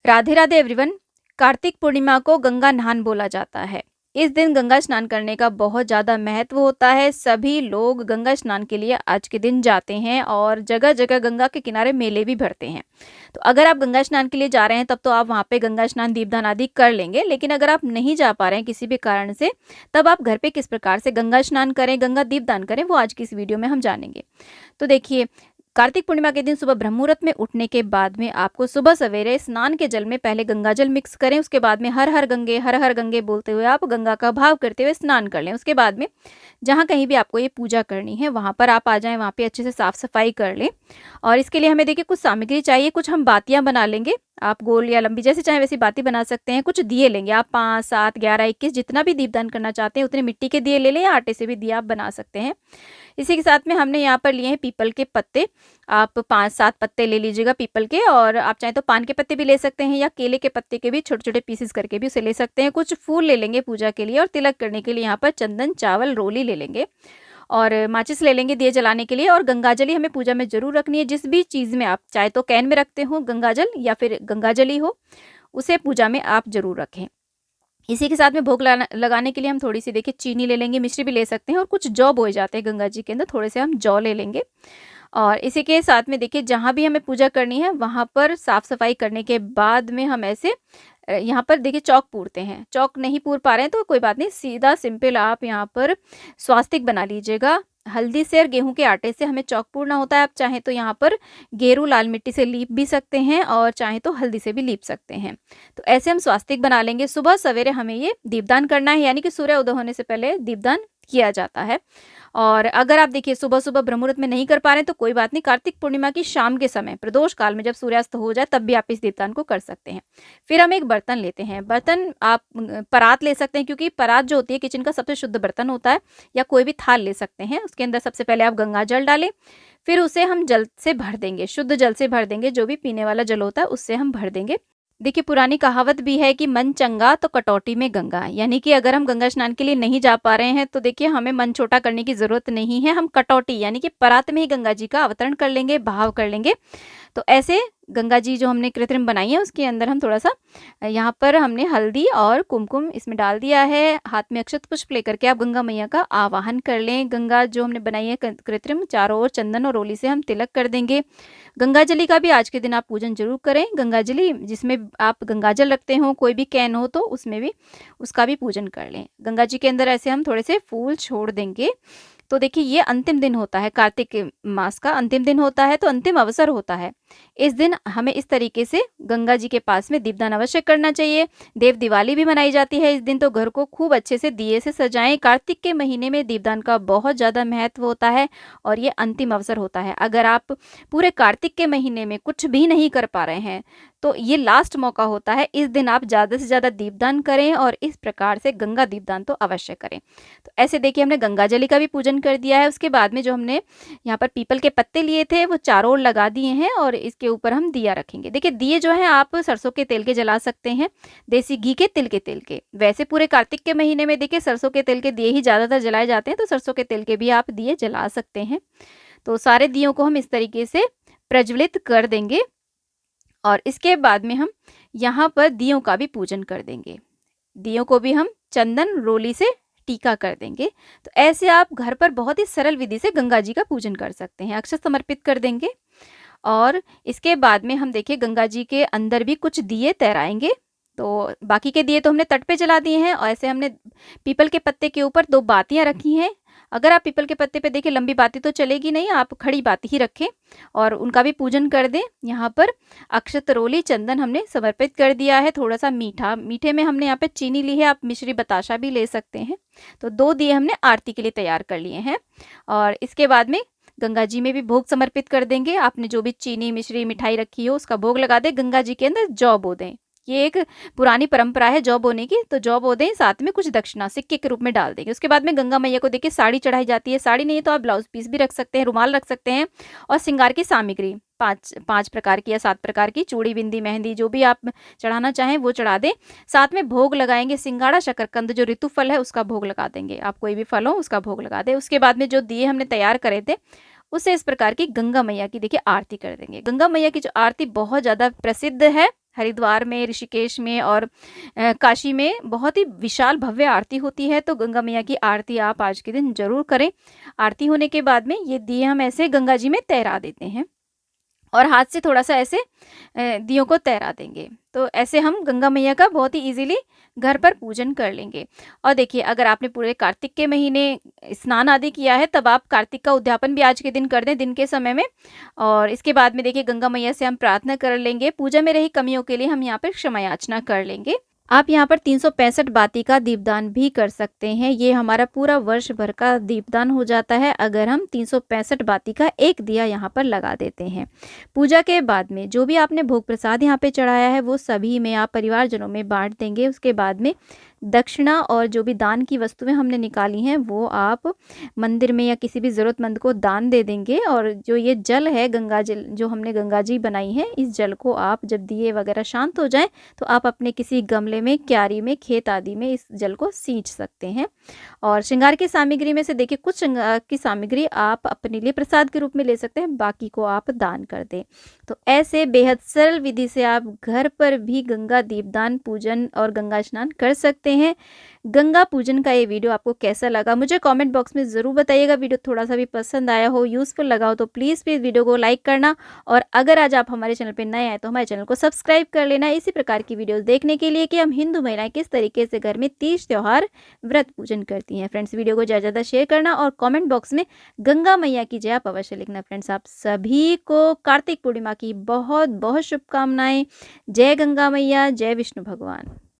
Radhe Radhe everyone. Kartik Purnima को गंगा नहान बोला जाता है। इस दिन गंगा स्नान करने का बहुत ज़्यादा महत्व होता है। सभी लोग गंगा स्नान के लिए आज के दिन जाते हैं और जगह जगह गंगा के किनारे मेले भी भरते हैं। तो अगर आप गंगा स्नान के लिए जा रहे हैं तब तो आप वहाँ पे गंगा स्नान दीपदान आदि कर लेंगे, लेकिन अगर आप नहीं जा पा रहे हैं किसी भी कारण से, तब आप घर पे किस प्रकार से गंगा स्नान करें, गंगा दीपदान करें, वो आज की इस वीडियो में हम जानेंगे। तो देखिए, कार्तिक पूर्णिमा के दिन सुबह ब्रह्म मुहूर्त में उठने के बाद में आपको सुबह सवेरे स्नान के जल में पहले गंगा जल मिक्स करें। उसके बाद में हर हर गंगे बोलते हुए आप गंगा का भाव करते हुए स्नान कर लें। उसके बाद में जहाँ कहीं भी आपको ये पूजा करनी है वहाँ पर आप आ जाएं, वहाँ पे अच्छे से साफ सफाई कर लें। और इसके लिए हमें देखिए कुछ सामग्री चाहिए। कुछ हम बातियां बना लेंगे, आप गोल या लंबी जैसे चाहे वैसी बाती बना सकते हैं। कुछ दिए लेंगे, आप 5, 7, 11, 21 जितना भी दीपदान करना चाहते हैं उतने मिट्टी के दिए ले लें, या आटे से भी दिया आप बना सकते हैं। इसी के साथ में हमने यहाँ पर लिए हैं पीपल के पत्ते। आप 5-7 पत्ते ले लीजिएगा पीपल के, और आप चाहे तो पान के पत्ते भी ले सकते हैं या केले के पत्ते के भी छोटे छोटे पीसेस करके भी उसे ले सकते हैं। कुछ फूल ले लेंगे पूजा के लिए, और तिलक करने के लिए यहाँ पर चंदन, चावल, रोली ले लेंगे, और माचिस ले लेंगे दिए जलाने के लिए। और गंगाजली हमें पूजा में जरूर रखनी है। जिस भी चीज़ में आप चाहे तो कैन में रखते हो गंगाजल या फिर गंगाजली हो, उसे पूजा में आप जरूर रखें। इसी के साथ में भोग लगाने के लिए हम थोड़ी सी देखिए चीनी ले लेंगे, मिश्री भी ले सकते हैं, और कुछ जौ बोए जाते हैं गंगा जी के अंदर, थोड़े से हम जौ ले लेंगे। और इसी के साथ में देखिए जहाँ भी हमें पूजा करनी है वहाँ पर साफ सफाई करने के बाद में हम ऐसे यहाँ पर देखिए चौक पूरते हैं। चौक नहीं पूर पा रहे हैं तो कोई बात नहीं, सीधा सिंपल आप यहाँ पर स्वास्तिक बना लीजिएगा। हल्दी से और गेहूं के आटे से हमें चौक पूरना होता है। आप चाहें तो यहाँ पर गेरू लाल मिट्टी से लीप भी सकते हैं, और चाहें तो हल्दी से भी लीप सकते हैं। तो ऐसे हम स्वास्तिक बना लेंगे। सुबह सवेरे हमें ये दीपदान करना है, यानी कि सूर्य उदय होने से पहले दीपदान किया जाता है। और अगर आप देखिए सुबह सुबह ब्रह्म मुहूर्त में नहीं कर पा रहे हैं तो कोई बात नहीं, कार्तिक पूर्णिमा की शाम के समय प्रदोष काल में जब सूर्यास्त हो जाए तब भी आप इस दीपदान को कर सकते हैं। फिर हम एक बर्तन लेते हैं। बर्तन आप परात ले सकते हैं, क्योंकि परात जो होती है किचन का सबसे शुद्ध बर्तन होता है, या कोई भी थाल ले सकते हैं। उसके अंदर सबसे पहले आप गंगा जल डालें, फिर उसे हम जल से भर देंगे, शुद्ध जल से भर देंगे। जो भी पीने वाला जल होता है उससे हम भर देंगे। देखिए पुरानी कहावत भी है कि मन चंगा तो कटौती में गंगा, यानी कि अगर हम गंगा स्नान के लिए नहीं जा पा रहे हैं तो देखिए हमें मन छोटा करने की जरूरत नहीं है। हम कटौती यानी कि परात में ही गंगा जी का अवतरण कर लेंगे, भाव कर लेंगे। तो ऐसे गंगा जी जो हमने कृत्रिम बनाई है उसके अंदर हम थोड़ा सा यहाँ पर हमने हल्दी और कुमकुम इसमें डाल दिया है। हाथ में अक्षत पुष्प लेकर के आप गंगा मैया का आवाहन कर लें। गंगा जो हमने बनाई है कृत्रिम, चारों ओर चंदन और रोली से हम तिलक कर देंगे। गंगाजली का भी आज के दिन आप पूजन जरूर करें। गंगाजली जिसमें आप गंगाजल रखते हो, कोई भी कैन हो तो उसमें भी उसका भी पूजन कर लें। गंगा जी के अंदर ऐसे हम थोड़े से फूल छोड़ देंगे। तो देखिए ये अंतिम दिन होता है, कार्तिक के मास का अंतिम दिन होता है, तो अंतिम अवसर होता है। इस दिन हमें इस तरीके से गंगा जी के पास में दीपदान अवश्य करना चाहिए। देव दिवाली भी मनाई जाती है इस दिन, तो घर को खूब अच्छे से दिए से सजाएं। कार्तिक के महीने में दीपदान का बहुत ज़्यादा महत्व होता है, और ये अंतिम अवसर होता है। अगर आप पूरे कार्तिक के महीने में कुछ भी नहीं कर पा रहे हैं तो ये लास्ट मौका होता है। इस दिन आप ज़्यादा से ज़्यादा दीपदान करें, और इस प्रकार से गंगा दीपदान तो अवश्य करें। तो ऐसे देखिए हमने गंगाजली का भी पूजन कर दिया है। उसके बाद में जो हमने यहाँ पर पीपल के पत्ते लिए थे वो चारों ओर लगा दिए हैं, और इसके ऊपर हम दिया रखेंगे। देखिए दिए जो हैं आप सरसों के तेल के जला सकते हैं, देसी घी के, तिल के तेल के। वैसे पूरे कार्तिक के महीने में देखिए सरसों के तेल के दिए ही ज़्यादातर जलाए जाते हैं, तो सरसों के तेल के भी आप दिए जला सकते हैं। तो सारे दियों को हम इस तरीके से प्रज्वलित कर देंगे, और इसके बाद में हम यहाँ पर दियों का भी पूजन कर देंगे। दियों को भी हम चंदन रोली से टीका कर देंगे। तो ऐसे आप घर पर बहुत ही सरल विधि से गंगा जी का पूजन कर सकते हैं। अक्षत समर्पित कर देंगे, और इसके बाद में हम देखिए गंगा जी के अंदर भी कुछ दिए तैराएंगे। तो बाकी के दिए तो हमने तट पे जला दिए हैं, और ऐसे हमने पीपल के पत्ते के ऊपर 2 बातियां रखी हैं। अगर आप पीपल के पत्ते पे देखिए लंबी बाती तो चलेगी नहीं, आप खड़ी बाती ही रखें और उनका भी पूजन कर दें। यहाँ पर अक्षत रोली चंदन हमने समर्पित कर दिया है। थोड़ा सा मीठा, मीठे में हमने यहाँ पे चीनी ली है, आप मिश्री बताशा भी ले सकते हैं। तो 2 दिए हमने आरती के लिए तैयार कर लिए हैं, और इसके बाद में गंगा जी में भी भोग समर्पित कर देंगे। आपने जो भी चीनी, मिश्री, मिठाई रखी हो उसका भोग लगा दें। गंगा जी के अंदर जौ बो दें, ये एक पुरानी परंपरा है जौ बोने की, तो जौ बो दें। साथ में कुछ दक्षिणा सिक्के के रूप में डाल देंगे। उसके बाद में गंगा मैया को देखिए साड़ी चढ़ाई जाती है। साड़ी नहीं तो आप ब्लाउज पीस भी रख सकते हैं, रुमाल रख सकते हैं, और श्रृंगार की सामग्री 5 प्रकार की या 7 प्रकार की, चूड़ी, बिंदी, मेहंदी, जो भी आप चढ़ाना चाहें वो चढ़ा दें। साथ में भोग लगाएंगे सिंगाड़ा, शकरकंद जो ऋतु फल है उसका भोग लगा देंगे। आप कोई भी फल हो उसका भोग लगा दें। उसके बाद में जो दिए हमने तैयार करे थे उससे इस प्रकार की गंगा मैया की देखिए आरती कर देंगे। गंगा मैया की जो आरती बहुत ज़्यादा प्रसिद्ध है, हरिद्वार में, ऋषिकेश में और काशी में बहुत ही विशाल भव्य आरती होती है। तो गंगा मैया की आरती आप आज के दिन ज़रूर करें। आरती होने के बाद में ये दिए हम ऐसे गंगा जी में तैरा देते हैं और हाथ से थोड़ा-सा ऐसे दियों को तैरा देंगे। तो ऐसे हम गंगा मैया का बहुत ही ईज़िली घर पर पूजन कर लेंगे। और देखिए, अगर आपने पूरे कार्तिक के महीने स्नान आदि किया है, तब आप कार्तिक का उद्यापन भी आज के दिन कर दें दिन के समय में। और इसके बाद में देखिए, गंगा मैया से हम प्रार्थना कर लेंगे। पूजा में रही कमियों के लिए हम यहाँ पर क्षमा याचना कर लेंगे। आप यहाँ पर 365 बाती का दीपदान भी कर सकते हैं। ये हमारा पूरा वर्ष भर का दीपदान हो जाता है अगर हम 365 बाती का एक दिया यहाँ पर लगा देते हैं। पूजा के बाद में जो भी आपने भोग प्रसाद यहाँ पे चढ़ाया है वो सभी में आप परिवारजनों में बांट देंगे। उसके बाद में दक्षिणा और जो भी दान की वस्तुएं हमने निकाली हैं वो आप मंदिर में या किसी भी ज़रूरतमंद को दान दे देंगे। और जो ये जल है, गंगा जल जो हमने गंगा जी बनाई है, इस जल को आप जब दिए वगैरह शांत हो जाएं तो आप अपने किसी गमले में, क्यारी में, खेत आदि में इस जल को सींच सकते हैं। और श्रृंगार की सामग्री में से देखिए, कुछ श्रृंगार की सामग्री आप अपने लिए प्रसाद के रूप में ले सकते हैं, बाकी को आप दान कर दें। तो ऐसे बेहद सरल विधि से आप घर पर भी गंगा दीपदान, पूजन और गंगा स्नान कर सकते हैं। गंगा पूजन का ये वीडियो आपको कैसा लगा मुझे कमेंट बॉक्स में ज़रूर बताइएगा। वीडियो थोड़ा सा भी पसंद आया हो, यूज़फुल लगा हो तो प्लीज़ वीडियो को लाइक करना। और अगर आज आप हमारे चैनल पर नए आए तो हमारे चैनल को सब्सक्राइब कर लेना इसी प्रकार की वीडियोस देखने के लिए कि हम हिंदू महिलाएं किस तरीके से घर में तीज त्योहार व्रत पूजन करती हैं। फ्रेंड्स, वीडियो को ज़्यादा शेयर करना और कमेंट बॉक्स में गंगा मैया की जय आप अवश्य लिखना। फ्रेंड्स, आप सभी को कार्तिक पूर्णिमा की बहुत बहुत शुभकामनाएं। जय गंगा मैया, जय विष्णु भगवान।